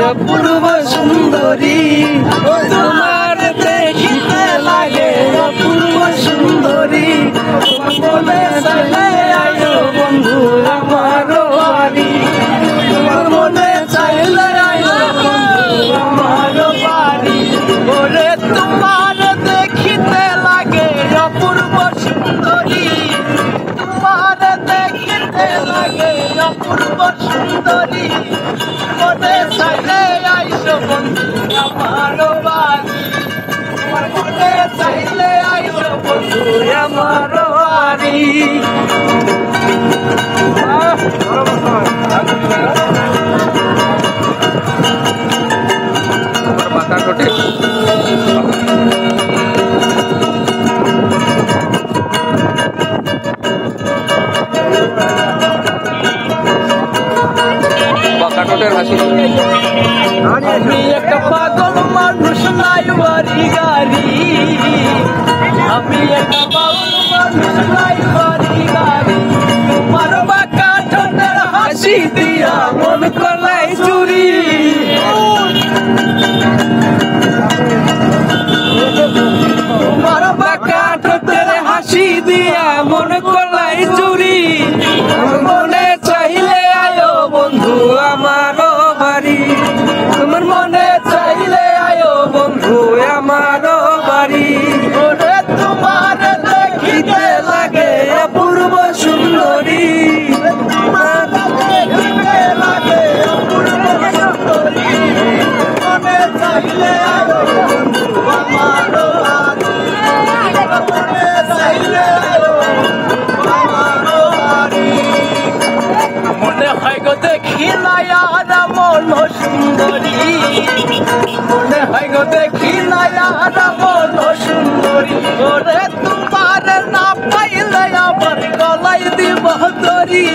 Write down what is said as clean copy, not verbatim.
অপূর্ব সুন্দরী তোমার দেখিতে লাগে অপূর্ব সুন্দরী বলে চাইলে আয়ো বন্ধু আমার বাড়ি তোমার মনে চাইলে আয়ো বন্ধু আমার বাড়ি ওরে তোমার দেখিতে লাগে অপূর্ব সুন্দরী তোমার দেখিতে লাগে অপূর্ব সুন্দরী মনে চাইলে আইসো বন্ধু আমার বাড়ি তোমার মনে চাইলে আইসো বন্ধু আমার বাড়ি বাঁকা ঠোঁটে হাসি আমি একটা পাগল মানুষ নাই বাড়ি গাড়ি আমি একটা পাগল মানুষ নাই বাড়ি গাড়ি তোমার বাঁকা ঠোঁটের হাসি দিয়া মন করলাই চুরি তোমার বাঁকা ঠোঁটের হাসি দিয়া মন করলাই চুরি মনে চাইলে আয়ো বন্ধু আমার বাড়ি তোমার মনে চাইলে আয়ো বন্ধু আমার বাড়ি ওরে তোমার দেখিতে লাগে অপূর্ব সুন্দরী তোমার দেখিতে লাগে অপূর্ব সুন্দরী মনে চাইলে আয়ো বন্ধু আমার বাড়ি মনে চাইলে আয়ো আমার বাড়ি মনে হয় গো দেখিলাই আর মন সুন্দরী মনে হয় গো দেখিলাই আর মন সুন্দরী ওরে তোমার না পাইলে আবার গলাই দিব তরি